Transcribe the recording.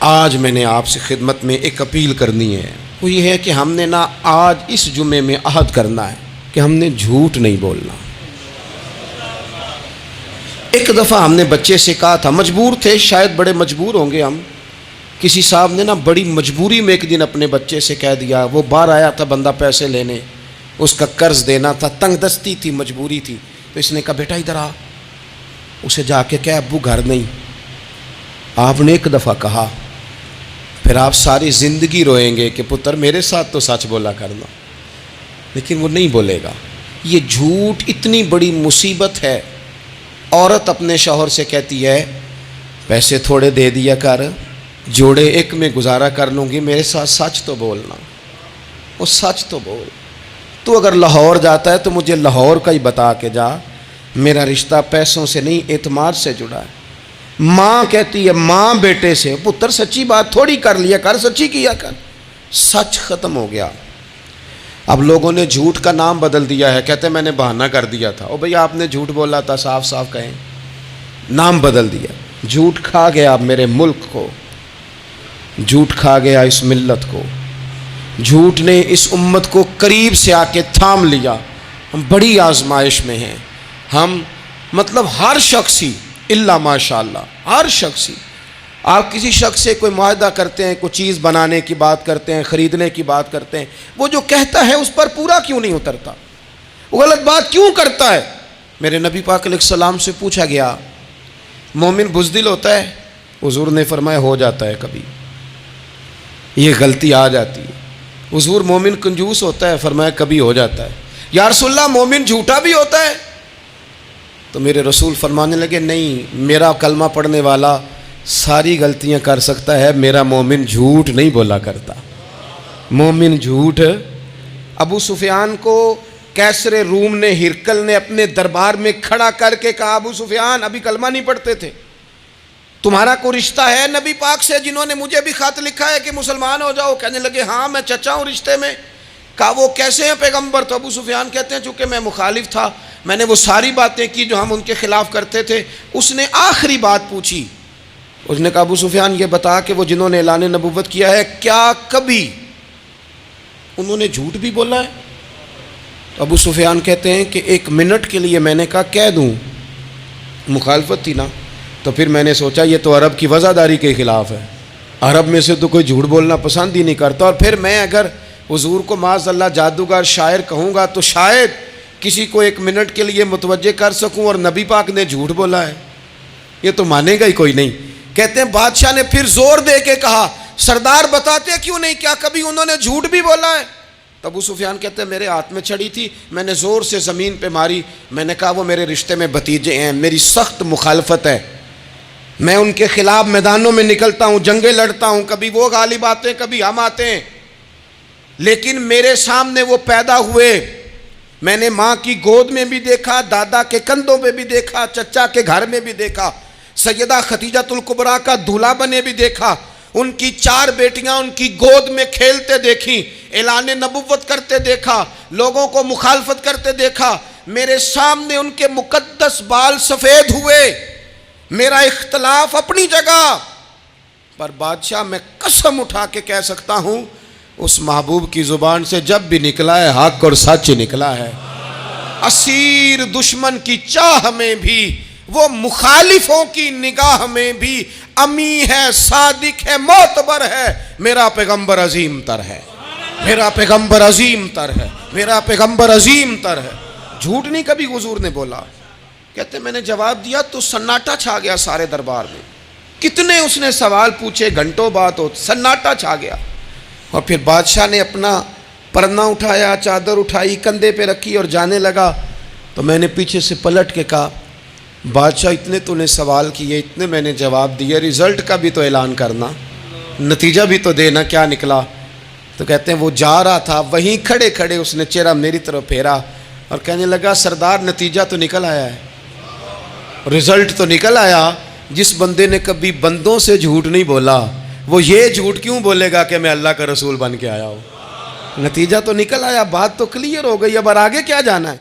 آج میں نے آپ سے خدمت میں ایک اپیل کرنی ہے، وہ یہ ہے کہ ہم نے نا آج اس جمعے میں عہد کرنا ہے کہ ہم نے جھوٹ نہیں بولنا۔ ایک دفعہ ہم نے بچے سے کہا تھا، مجبور تھے، شاید بڑے مجبور ہوں گے ہم، کسی صاحب نے نا بڑی مجبوری میں ایک دن اپنے بچے سے کہہ دیا، وہ باہر آیا تھا بندہ پیسے لینے، اس کا قرض دینا تھا، تنگ دستی تھی، مجبوری تھی، تو اس نے کہا بیٹا ادھر آ، اسے جا کے کہا ابو گھر نہیں۔ آپ نے ایک دفعہ کہا، پھر آپ ساری زندگی روئیں گے کہ پتر میرے ساتھ تو سچ بولا کرنا، لیکن وہ نہیں بولے گا۔ یہ جھوٹ اتنی بڑی مصیبت ہے۔ عورت اپنے شوہر سے کہتی ہے پیسے تھوڑے دے دیا کر، جوڑے ایک میں گزارا کر لوں گی، میرے ساتھ سچ تو بولنا، وہ سچ تو بول۔ تو اگر لاہور جاتا ہے تو مجھے لاہور کا ہی بتا کے جا، میرا رشتہ پیسوں سے نہیں اعتماد سے جڑا ہے۔ ماں کہتی ہے ماں بیٹے سے، پتر سچی بات تھوڑی کر لیا کر، سچی کیا کر۔ سچ ختم ہو گیا۔ اب لوگوں نے جھوٹ کا نام بدل دیا ہے، کہتے ہیں میں نے بہانہ کر دیا تھا۔ او بھئی آپ نے جھوٹ بولا تھا، صاف صاف کہیں، نام بدل دیا۔ جھوٹ کھا گیا اب میرے ملک کو، جھوٹ کھا گیا اس ملت کو، جھوٹ نے اس امت کو قریب سے آ کے تھام لیا۔ ہم بڑی آزمائش میں ہیں، ہم مطلب ہر شخص ہی الا ماشاءاللہ، ہر شخص ہی، آپ کسی شخص سے کوئی معاہدہ کرتے ہیں، کوئی چیز بنانے کی بات کرتے ہیں، خریدنے کی بات کرتے ہیں، وہ جو کہتا ہے اس پر پورا کیوں نہیں اترتا؟ وہ غلط بات کیوں کرتا ہے؟ میرے نبی پاک علیہ السلام سے پوچھا گیا مومن بزدل ہوتا ہے؟ حضور نے فرمایا ہو جاتا ہے کبھی، یہ غلطی آ جاتی ہے۔ حضور مومن کنجوس ہوتا ہے؟ فرمایا کبھی ہو جاتا ہے۔ یا رسول اللہ مومن جھوٹا بھی ہوتا ہے؟ تو میرے رسول فرمانے لگے نہیں، میرا کلمہ پڑھنے والا ساری غلطیاں کر سکتا ہے، میرا مومن جھوٹ نہیں بولا کرتا۔ مومن جھوٹ۔ ابو سفیان کو کیسر روم نے، ہرقل نے اپنے دربار میں کھڑا کر کے کہا ابو سفیان ابھی کلمہ نہیں پڑھتے تھے، تمہارا کوئی رشتہ ہے نبی پاک سے جنہوں نے مجھے بھی خط لکھا ہے کہ مسلمان ہو جاؤ؟ کہنے لگے ہاں میں چچا ہوں رشتے میں۔ کہا وہ کیسے ہیں پیغمبر؟ تو ابو سفیان کہتے ہیں چونکہ میں مخالف تھا، میں نے وہ ساری باتیں کی جو ہم ان کے خلاف کرتے تھے۔ اس نے آخری بات پوچھی، اس نے کہا ابو سفیان یہ بتا کہ وہ جنہوں نے اعلان نبوت کیا ہے کیا کبھی انہوں نے جھوٹ بھی بولا ہے؟ تو ابو سفیان کہتے ہیں کہ ایک منٹ کے لیے میں نے کہا کہہ دوں، مخالفت تھی نا، تو پھر میں نے سوچا یہ تو عرب کی وزاداری کے خلاف ہے، عرب میں سے تو کوئی جھوٹ بولنا پسند ہی نہیں کرتا، اور پھر میں اگر حضور کو معاذ اللہ جادوگر شاعر کہوں گا تو شاید کسی کو ایک منٹ کے لیے متوجہ کر سکوں، اور نبی پاک نے جھوٹ بولا ہے، یہ تو مانے گا ہی کوئی نہیں۔ کہتے ہیں بادشاہ نے پھر زور دے کے کہا سردار بتاتے کیوں نہیں، کیا کبھی انہوں نے جھوٹ بھی بولا ہے؟ تو ابو سفیان کہتے ہیں میرے ہاتھ میں چھڑی تھی، میں نے زور سے زمین پہ ماری، میں نے کہا وہ میرے رشتے میں بھتیجے ہیں، میری سخت مخالفت ہے، میں ان کے خلاف میدانوں میں نکلتا ہوں، جنگیں لڑتا ہوں، کبھی وہ غالب آتے ہیں کبھی ہم آتے ہیں، لیکن میرے سامنے وہ پیدا ہوئے، میں نے ماں کی گود میں بھی دیکھا، دادا کے کندھوں پہ بھی دیکھا، چچا کے گھر میں بھی دیکھا، سیدہ خدیجۃ الکبریٰ کا دولہا بنے بھی دیکھا، ان کی 4 بیٹیاں ان کی گود میں کھیلتے دیکھیں، اعلان نبوت کرتے دیکھا، لوگوں کو مخالفت کرتے دیکھا، میرے سامنے ان کے مقدس بال سفید ہوئے، میرا اختلاف اپنی جگہ، پر بادشاہ میں قسم اٹھا کے کہہ سکتا ہوں اس محبوب کی زبان سے جب بھی نکلا ہے حق اور سچ نکلا ہے۔ اسیر دشمن کی چاہ میں بھی، وہ مخالفوں کی نگاہ میں بھی امی ہے، صادق ہے، معتبر ہے، میرا پیغمبر عظیم تر ہے، میرا پیغمبر عظیم تر ہے، میرا پیغمبر عظیم تر ہے۔ جھوٹ نہیں کبھی حضور نے بولا۔ کہتے میں نے جواب دیا تو سناٹا چھا گیا سارے دربار میں، کتنے اس نے سوال پوچھے، گھنٹوں بات ہو، سناٹا چھا گیا۔ اور پھر بادشاہ نے اپنا پرنا اٹھایا، چادر اٹھائی، کندھے پہ رکھی اور جانے لگا، تو میں نے پیچھے سے پلٹ کے کہا بادشاہ اتنے تو نے سوال کیے، اتنے میں نے جواب دیے، رزلٹ کا بھی تو اعلان کرنا، نتیجہ بھی تو دینا، کیا نکلا؟ تو کہتے ہیں وہ جا رہا تھا، وہیں کھڑے کھڑے اس نے چہرہ میری طرف پھیرا اور کہنے لگا سردار نتیجہ تو نکل آیا ہے، رزلٹ تو نکل آیا۔ جس بندے نے کبھی بندوں سے جھوٹ نہیں بولا وہ یہ جھوٹ کیوں بولے گا کہ میں اللہ کا رسول بن کے آیا ہوں؟ نتیجہ تو نکل آیا، بات تو کلیئر ہو گئی، اب آگے کیا جانا ہے؟